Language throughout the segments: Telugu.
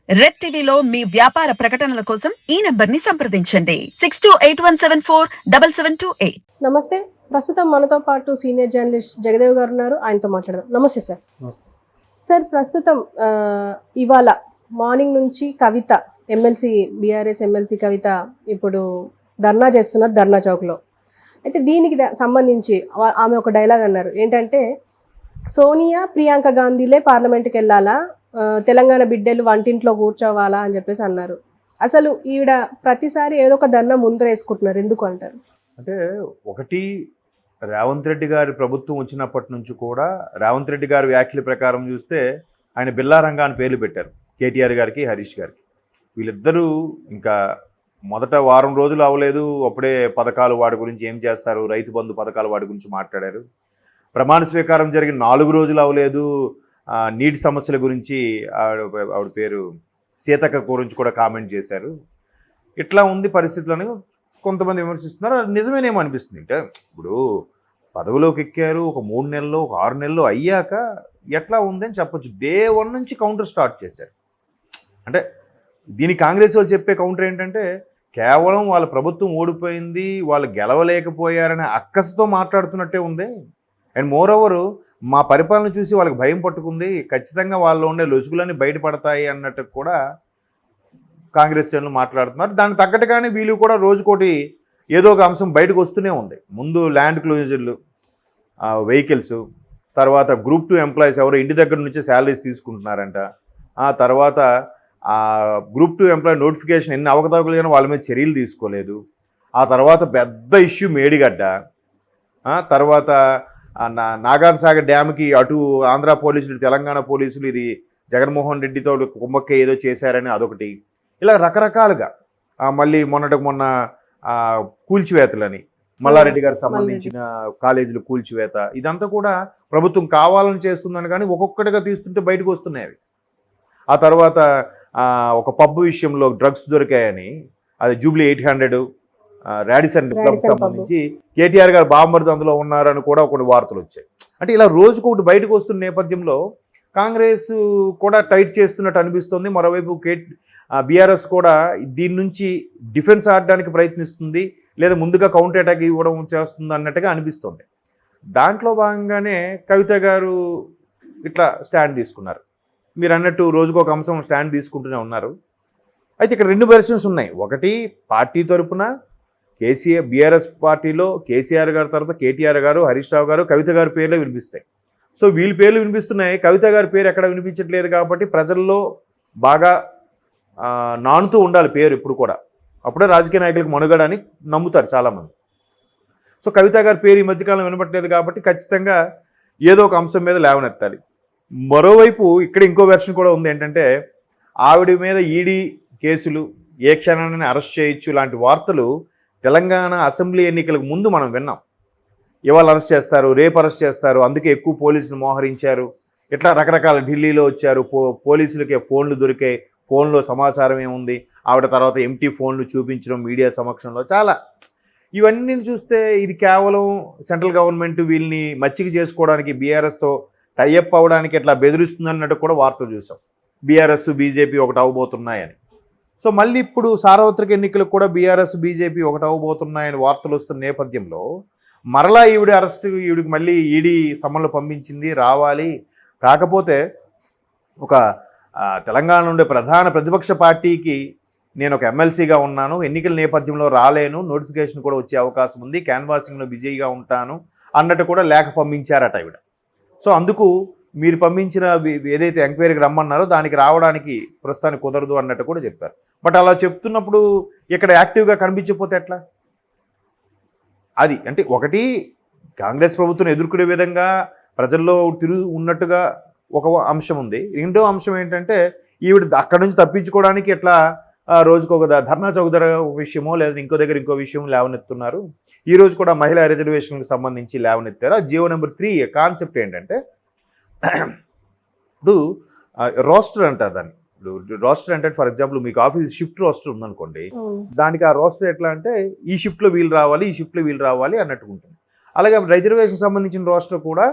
రెడ్ టీవీలో మీ వ్యాపార ప్రకటనల కోసం ఈ నంబర్ ని సంప్రదించండి 6281747728. నమస్తే. ప్రస్తుతం మనతో పాటు సీనియర్ జర్నలిస్ట్ జగదేవ్ గారు ఉన్నారు. ఆయనతో మాట్లాడదాం. నమస్తే సార్. సార్, ప్రస్తుతం ఇవాళ మార్నింగ్ నుంచి కవిత ఎమ్మెల్సీ, బీఆర్ఎస్ ఎమ్మెల్సీ కవిత ఇప్పుడు ధర్నా చేస్తున్నారు ధర్నా చౌక్లో. అయితే దీనికి సంబంధించి ఆమె ఒక డైలాగ్ అన్నారు. ఏంటంటే, సోనియా ప్రియాంక గాంధీలే పార్లమెంట్కి వెళ్ళాలా, తెలంగాణ బిడ్డలు వంటింట్లో కూర్చోవాలా అని చెప్పేసి అన్నారు. అసలు ఈవిడ ప్రతిసారి ఏదో ఒక ధర్నా ముందరేసుకుంటున్నారు, ఎందుకు అంటారు? అంటే ఒకటి, రేవంత్ రెడ్డి గారి ప్రభుత్వం వచ్చినప్పటి నుంచి కూడా రేవంత్ రెడ్డి గారి వ్యాఖ్యల ప్రకారం చూస్తే ఆయన బిల్లారంగా అని పేర్లు పెట్టారు కేటీఆర్ గారికి, హరీష్ గారికి. వీళ్ళిద్దరూ ఇంకా మొదట వారం రోజులు అవ్వలేదు, అప్పుడే పథకాలు వాడి గురించి ఏం చేస్తారు, రైతు బంధు పథకాలు వాడి గురించి మాట్లాడారు. ప్రమాణ స్వీకారం జరిగిన 4 రోజులు అవ్వలేదు, నీటి సమస్యల గురించి ఆవిడ పేరు సీతక్క గురించి కూడా కామెంట్ చేశారు. ఇట్లా ఉంది పరిస్థితులను కొంతమంది విమర్శిస్తున్నారు. అది నిజమేనేమో అనిపిస్తుంది. అంటే ఇప్పుడు పదవిలోకి ఎక్కారు, ఒక 3 నెలలు, ఒక 6 నెలలు అయ్యాక ఎట్లా ఉందని చెప్పొచ్చు. డే 1 నుంచి కౌంటర్ స్టార్ట్ చేశారు. అంటే దీనికి కాంగ్రెస్ వాళ్ళు చెప్పే కౌంటర్ ఏంటంటే, కేవలం వాళ్ళ ప్రభుత్వం ఓడిపోయింది, వాళ్ళు గెలవలేకపోయారనే అక్కసుతో మాట్లాడుతున్నట్టే ఉంది. అండ్ మోర్ ఓవర్ మా పరిపాలన చూసి వాళ్ళకి భయం పట్టుకుంది, ఖచ్చితంగా వాళ్ళలో ఉండే లొసుగులన్నీ బయటపడతాయి అన్నట్టు కూడా కాంగ్రెస్ శ్రేణులు మాట్లాడుతున్నారు. దానికి తగ్గట్టుగానే వీళ్ళు కూడా రోజుకోటి ఏదో ఒక అంశం బయటకు వస్తూనే ఉంది. ముందు ల్యాండ్ క్లోజర్లు, వెహికల్స్, తర్వాత గ్రూప్ 2 ఎంప్లాయీస్ ఎవరో ఇంటి దగ్గర నుంచి శాలరీస్ తీసుకుంటున్నారంట, ఆ తర్వాత గ్రూప్ 2 ఎంప్లాయీ నోటిఫికేషన్ ఎన్ని అవకతవకలు కానీ వాళ్ళ మీద చర్యలు తీసుకోలేదు. ఆ తర్వాత పెద్ద ఇష్యూ మేడిగడ్డ, తర్వాత నాగార్జునసాగర్ డ్యామ్కి అటు ఆంధ్ర పోలీసులు, తెలంగాణ పోలీసులు ఇది జగన్మోహన్ రెడ్డితో కుమ్మక్క ఏదో చేశారని అదొకటి. ఇలా రకరకాలుగా మళ్ళీ మొన్న కూల్చివేతలని, మల్లారెడ్డి గారికి సంబంధించిన కాలేజీలు కూల్చివేత, ఇదంతా కూడా ప్రభుత్వం కావాలని చేస్తుందని కానీ ఒక్కొక్కటిగా తీస్తుంటే బయటకు వస్తున్నాయి అవి. ఆ తర్వాత ఒక పబ్ విషయంలో డ్రగ్స్ దొరికాయని, అది జూబ్లీ 800 రాడిసన్ క్లబ్ సంబంధించి కేటీఆర్ గారు బాంబర్ది అందులో ఉన్నారని కూడా కొన్ని వార్తలు వచ్చాయి. అంటే ఇలా రోజుకొకటి బయటకు వస్తున్న నేపథ్యంలో కాంగ్రెస్ కూడా టైట్ చేస్తున్నట్టు అనిపిస్తుంది. మరోవైపు బీఆర్ఎస్ కూడా దీని నుంచి డిఫెన్స్ ఆడడానికి ప్రయత్నిస్తుంది, లేదా ముందుగా కౌంటర్ అటాక్ ఇవ్వడం చేస్తుంది అన్నట్టుగా అనిపిస్తుంది. దాంట్లో భాగంగానే కవిత గారు ఇట్లా స్టాండ్ తీసుకున్నారు. మీరు అన్నట్టు రోజుకు ఒక అంశం స్టాండ్ తీసుకుంటూనే ఉన్నారు. అయితే ఇక్కడ 2 వెర్షన్స్ ఉన్నాయి. ఒకటి, పార్టీ తరపున కేసీఆర్, బీఆర్ఎస్ పార్టీలో కేసీఆర్ గారి తర్వాత కేటీఆర్ గారు, హరీష్ రావు గారు, కవిత గారి పేర్లే వినిపిస్తాయి. సో వీళ్ళ పేర్లు వినిపిస్తున్నాయి, కవిత గారి పేరు ఎక్కడ వినిపించట్లేదు. కాబట్టి ప్రజల్లో బాగా నానుతూ ఉండాలి పేరు ఇప్పుడు కూడా, అప్పుడే రాజకీయ నాయకులకు మనుగడ అని నమ్ముతారు చాలామంది. సో కవిత గారి పేరు ఈ మధ్యకాలం వినపట్లేదు కాబట్టి ఖచ్చితంగా ఏదో ఒక అంశం మీద లేవనెత్తాలి. మరోవైపు ఇక్కడ ఇంకో వెర్షన్ కూడా ఉంది. ఏంటంటే, ఆవిడ మీద ఈడీ కేసులు, ఏ క్షణాన్ని అరెస్ట్ చేయొచ్చు లాంటి వార్తలు తెలంగాణ అసెంబ్లీ ఎన్నికలకు ముందు మనం విన్నాం. ఇవాళ అరెస్ట్ చేస్తారు, రేపు అరెస్ట్ చేస్తారు, అందుకే ఎక్కువ పోలీసులు మోహరించారు, ఇట్లా రకరకాల ఢిల్లీలో వచ్చారు, పోలీసులకే ఫోన్లు దొరికాయి, ఫోన్లో సమాచారం ఏముంది, ఆవిడ తర్వాత ఎంటీ ఫోన్లు చూపించడం మీడియా సమక్షంలో, చాలా ఇవన్నీ చూస్తే ఇది కేవలం సెంట్రల్ గవర్నమెంట్ వీళ్ళని మచ్చిక చేసుకోవడానికి, బీఆర్ఎస్తో టైఅప్ అవ్వడానికి ఎట్లా బెదిరిస్తుంది అన్నట్టు కూడా వార్తలు చూసాం. బీఆర్ఎస్ బీజేపీ ఒకటి అవ్వబోతున్నాయని. సో మళ్ళీ ఇప్పుడు సార్వత్రిక ఎన్నికలకు కూడా బీఆర్ఎస్ బీజేపీ ఒకటి అవ్వబోతున్నాయని వార్తలు వస్తున్న నేపథ్యంలో మరలా ఈవిడ అరెస్ట్, ఈవిడికి మళ్ళీ ఈడీ సమన్లు పంపించింది, రావాలి. కాకపోతే ఒక తెలంగాణ ఉండే ప్రధాన ప్రతిపక్ష పార్టీకి నేను ఒక ఎమ్మెల్సీగా ఉన్నాను, ఎన్నికల నేపథ్యంలో రాలేను, నోటిఫికేషన్ కూడా వచ్చే అవకాశం ఉంది, క్యాన్వాసింగ్లో బిజీగా ఉంటాను అన్నట్టు కూడా లేఖ పంపించారట ఈవిడ. సో అందుకు మీరు పంపించిన ఏదైతే ఎంక్వైరీకి రమ్మన్నారో దానికి రావడానికి ప్రస్తుతానికి కుదరదు అన్నట్టు కూడా చెప్పారు. బట్ అలా చెప్తున్నప్పుడు ఇక్కడ యాక్టివ్గా కనిపించకపోతే ఎట్లా? అది అంటే ఒకటి, కాంగ్రెస్ ప్రభుత్వం ఎదుర్కొనే విధంగా ప్రజల్లో ఉన్నట్టుగా ఒక అంశం ఉంది. రెండో అంశం ఏంటంటే, ఈవిడ అక్కడి నుంచి తప్పించుకోవడానికి ఎట్లా రోజుకు ఒక ధర్నా చౌక్ విషయమో లేదా ఇంకో దగ్గర ఇంకో విషయం లేవనెత్తున్నారు. ఈరోజు కూడా మహిళా రిజర్వేషన్కి సంబంధించి లేవనెత్తారు. ఆ జీవో నెంబర్ 3 కాన్సెప్ట్ ఏంటంటే, ఇప్పుడు రోస్టర్ అంటారు దాన్ని. రోస్టర్ అంటే ఫర్ ఎగ్జాంపుల్ మీకు ఆఫీస్ షిఫ్ట్ రోస్టర్ ఉందనుకోండి, దానికి ఆ రోస్టర్ ఎట్లా అంటే ఈ షిఫ్ట్లో వీళ్ళు రావాలి, ఈ షిఫ్ట్లో వీళ్ళు రావాలి అన్నట్టు ఉంటుంది. అలాగే రిజర్వేషన్ సంబంధించిన రోస్టర్ కూడా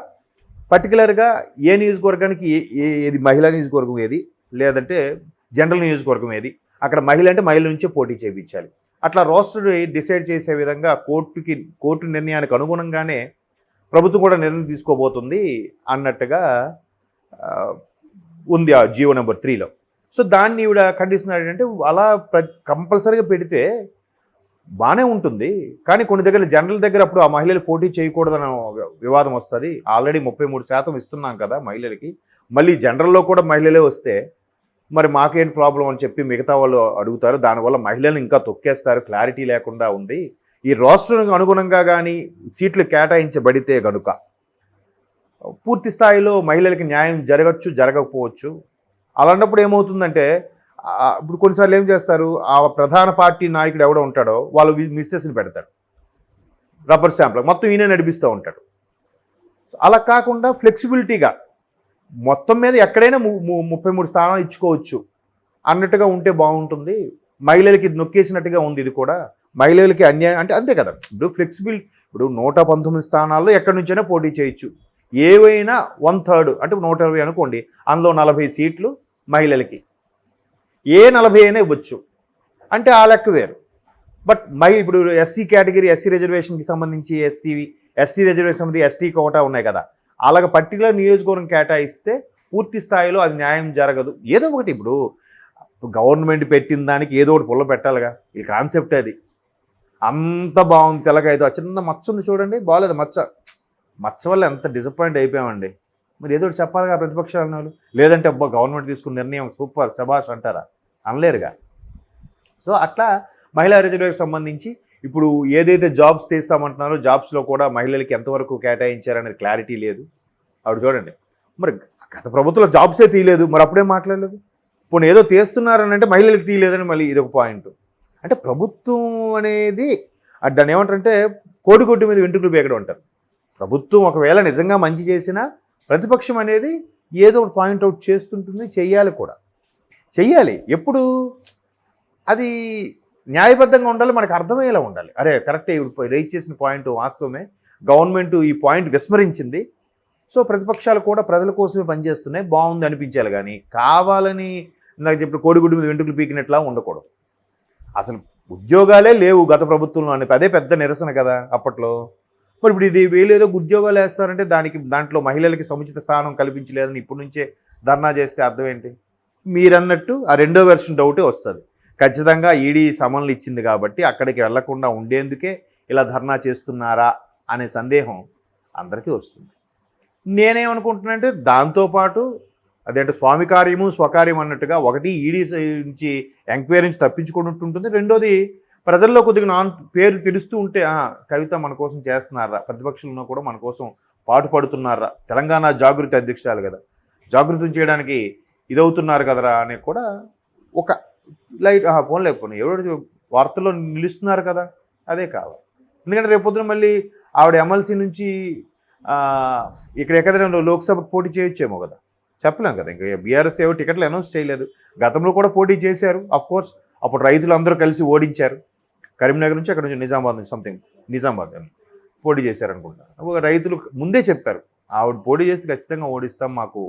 పర్టికులర్గా ఏ నియోజకవర్గానికి ఏది మహిళా నియోజకవర్గం ఏది, లేదంటే జనరల్ నియోజకవర్గం ఏది, అక్కడ మహిళ అంటే మహిళ నుంచే పోటీ చేయించాలి. అట్లా రోస్టర్ డిసైడ్ చేసే విధంగా కోర్టు నిర్ణయానికి అనుగుణంగానే ప్రభుత్వం కూడా నిర్ణయం తీసుకోబోతుంది అన్నట్టుగా ఉంది ఆ జీవో నెంబర్ 3లో. సో దాన్ని ఈవిడ కండిషన్ ఏంటంటే అలా కంపల్సరీగా పెడితే బాగానే ఉంటుంది, కానీ కొన్ని దగ్గర జనరల్ దగ్గర అప్పుడు ఆ మహిళలు పోటీ చేయకూడదన్న వివాదం వస్తుంది. ఆల్రెడీ 33% ఇస్తున్నాం కదా మహిళలకి, మళ్ళీ జనరల్లో కూడా మహిళలే వస్తే మరి మాకేంటి ప్రాబ్లం అని చెప్పి మిగతా వాళ్ళు అడుగుతారు. దానివల్ల మహిళలను ఇంకా తొక్కేస్తారు, క్లారిటీ లేకుండా ఉంది. ఈ రోస్టర్కి అనుగుణంగా కానీ సీట్లు కేటాయించబడితే కనుక పూర్తి స్థాయిలో మహిళలకి న్యాయం జరగచ్చు, జరగకపోవచ్చు. అలాంటప్పుడు ఏమవుతుందంటే ఇప్పుడు కొన్నిసార్లు ఏం చేస్తారు, ఆ ప్రధాన పార్టీ నాయకుడు ఎవడో ఉంటాడో వాళ్ళు మిస్సెస్ని పెడతాడు రబ్బర్ స్టాంప్లో, మొత్తం ఈయన నడిపిస్తూ ఉంటాడు. అలా కాకుండా ఫ్లెక్సిబిలిటీగా మొత్తం మీద ఎక్కడైనా 33 స్థానాలు ఇచ్చుకోవచ్చు అన్నట్టుగా ఉంటే బాగుంటుంది. మహిళలకి నొక్కేసినట్టుగా ఉంది ఇది కూడా, మహిళలకి అన్యాయం అంటే అంతే కదా. ఇప్పుడు ఫ్లెక్సిబుల్, ఇప్పుడు 119 స్థానాల్లో ఎక్కడి నుంచైనా పోటీ చేయొచ్చు, ఏవైనా 1/3 అంటే 120 అనుకోండి, అందులో 40 సీట్లు మహిళలకి, ఏ 40 అయినా ఇవ్వచ్చు అంటే ఆ లెక్క వేరు. బట్ ఇప్పుడు ఎస్సీ కేటగిరీ, ఎస్సీ రిజర్వేషన్కి సంబంధించి ఎస్టీ రిజర్వేషన్ సంబంధించి ఎస్టీ కోటా ఉన్నాయి కదా, అలాగ పర్టికులర్ నియోజకవర్గం కేటాయిస్తే పూర్తి స్థాయిలో అది న్యాయం జరగదు. ఏదో ఒకటి ఇప్పుడు గవర్నమెంట్ పెట్టిన దానికి ఏదో ఒకటి పుల్ల పెట్టాలిగా, ఈ కాన్సెప్ట్ అది. అంత బాగుంది, తెల్లగైదు ఆ చిన్న మచ్చ ఉంది చూడండి, బాగలేదు మచ్చ వల్ల ఎంత డిసప్పాయింట్ అయిపోయామండి. మరి ఏదో ఒకటి చెప్పాలిగా ప్రతిపక్షాలు వాళ్ళు, లేదంటే అబ్బా గవర్నమెంట్ తీసుకున్న నిర్ణయం సూపర్ శబాష్ అంటారా, అనలేరుగా. సో అట్లా మహిళా రిజర్వేషన్ సంబంధించి ఇప్పుడు ఏదైతే జాబ్స్ తీస్తామంటున్నారో జాబ్స్లో కూడా మహిళలకి ఎంతవరకు కేటాయించారనేది క్లారిటీ లేదు. ఆవిడ చూడండి, మరి గత ప్రభుత్వంలో జాబ్సే తీయలేదు, మరి అప్పుడేం మాట్లాడలేదు. ఇప్పుడు ఏదో తీస్తున్నారని అంటే మహిళలకు తీయలేదని మళ్ళీ ఇదొక పాయింట్. అంటే ప్రభుత్వం అనేది దాన్ని ఏమంటారంటే కోడిగుడ్డు మీద వెంట్రుకలు పీకడం అంటారు. ప్రభుత్వం ఒకవేళ నిజంగా మంచి చేసినా ప్రతిపక్షం అనేది ఏదో ఒకటి పాయింట్అవుట్ చేస్తుంటుంది, చెయ్యాలి కూడా, చెయ్యాలి. ఎప్పుడు అది న్యాయబద్ధంగా ఉండాలి, మనకు అర్థమయ్యేలా ఉండాలి. అరే కరెక్టే, ఇప్పుడు రైజ్ చేసిన పాయింట్ వాస్తవమే, గవర్నమెంట్ ఈ పాయింట్ విస్మరించింది, సో ప్రతిపక్షాలు కూడా ప్రజల కోసమే పనిచేస్తున్నాయి, బాగుంది అనిపించాలి. కానీ కావాలని నాకు చెప్పిన కోడిగుడ్డు మీద వెంట్రుకలు పీకినట్లా ఉండకూడదు. అసలు ఉద్యోగాలే లేవు గత ప్రభుత్వంలో అని అదే పెద్ద నిరసన కదా అప్పట్లో. మరి ఇప్పుడు ఇది వీళ్ళేదో ఉద్యోగాలు వేస్తారంటే దాంట్లో మహిళలకి సముచిత స్థానం కల్పించలేదని ఇప్పటి నుంచే ధర్నా చేస్తే అర్థం ఏంటి? మీరన్నట్టు ఆ రెండో వెర్షన్ డౌటే వస్తుంది. ఖచ్చితంగా ఈడీ సమన్లు ఇచ్చింది కాబట్టి అక్కడికి వెళ్లకుండా ఉండేందుకే ఇలా ధర్నా చేస్తున్నారా అనే సందేహం అందరికీ వస్తుంది. నేనేమనుకుంటున్నానంటే దాంతోపాటు అదేంటే స్వామి కార్యము స్వకార్యం అన్నట్టుగా, ఒకటి ఈడీ నుంచి ఎంక్వైరీ నుంచి తప్పించుకుంటుంటుంది, రెండోది ప్రజల్లో కొద్దిగా పేరు తెలుస్తూ ఉంటే కవిత మన కోసం చేస్తున్నారా, ప్రతిపక్షంలో కూడా మన కోసం పాటుపడుతున్నారా, తెలంగాణ జాగృతి అధ్యక్షురాలు కదా, జాగృతం చేయడానికి ఇదవుతున్నారు కదరా అనే కూడా ఒక లైట్ ఫోన్ లేకపోయినా ఎవరు వార్తల్లో నిలుస్తున్నారు కదా, అదే కావాలి. ఎందుకంటే రేపొద్దున మళ్ళీ ఆవిడ ఎమ్మెల్సీ నుంచి ఇక్కడ ఎక్కడైనా లోక్సభకు పోటీ చేయొచ్చేమో కదా, చెప్పలేం కదా. ఇంకా బీఆర్ఎస్ ఏవో టికెట్లు అనౌన్స్ చేయలేదు, గతంలో కూడా పోటీ చేశారు కోర్స్, అప్పుడు రైతులు అందరూ కలిసి ఓడించారు. కరీంనగర్ నుంచి అక్కడ నుంచి నిజామాబాద్ నుంచి నిజామాబాద్ పోటీ చేశారు అనుకుంటున్నాను. రైతులు ముందే చెప్పారు ఆవిడ పోటీ చేస్తే ఖచ్చితంగా ఓడిస్తాం, మాకు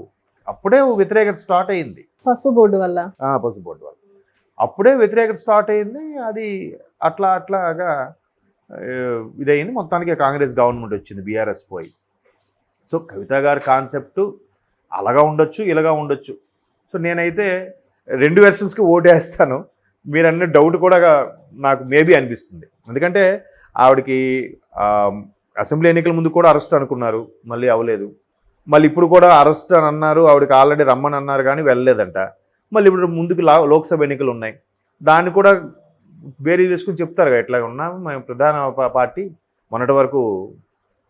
అప్పుడే వ్యతిరేకత స్టార్ట్ అయ్యింది పసుపు బోర్డు వల్ల అప్పుడే వ్యతిరేకత స్టార్ట్ అయ్యింది. అది అట్లాగా ఇదయింది. మొత్తానికి కాంగ్రెస్ గవర్నమెంట్ వచ్చింది, బీఆర్ఎస్ పోయి. సో కవిత గారి కాన్సెప్టు అలాగా ఉండొచ్చు, ఇలాగా ఉండొచ్చు. సో నేనైతే 2 వెర్షన్స్కి ఓటేస్తాను. మీరు అన్న డౌట్ కూడా నాకు మేబీ అనిపిస్తుంది. ఎందుకంటే ఆవిడకి అసెంబ్లీ ఎన్నికల ముందు కూడా అరెస్ట్ అనుకున్నారు, మళ్ళీ అవ్వలేదు. మళ్ళీ ఇప్పుడు కూడా అరెస్ట్ అని అన్నారు, ఆవిడకి ఆల్రెడీ రమ్మని అన్నారు కానీ వెళ్ళలేదంట. మళ్ళీ ఇప్పుడు ముందుకు లోక్సభ ఎన్నికలు ఉన్నాయి, దాన్ని కూడా వేరే చేసుకుని చెప్తారు కదా, ఎట్లా ఉన్నా మేము ప్రధాన పార్టీ, మొన్నటి వరకు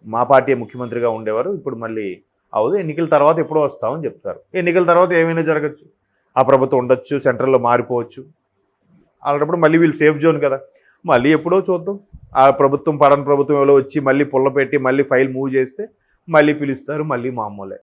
మా పార్టీ ముఖ్యమంత్రిగా ఉండేవారు, ఇప్పుడు మళ్ళీ అవదు, ఎన్నికల తర్వాత ఎప్పుడో వస్తామని చెప్తారు. ఎన్నికల తర్వాత ఏమైనా జరగచ్చు, ఆ ప్రభుత్వం ఉండొచ్చు, సెంట్రల్లో మారిపోవచ్చు. అలాంటప్పుడు మళ్ళీ వీళ్ళు సేఫ్ జోన్ కదా, మళ్ళీ ఎప్పుడో చూద్దాం. ఆ ప్రభుత్వం పడని ప్రభుత్వం ఎవరో వచ్చి మళ్ళీ పుల్ల పెట్టి మళ్ళీ ఫైల్ మూవ్ చేస్తే మళ్ళీ పిలుస్తారు, మళ్ళీ మామూలే.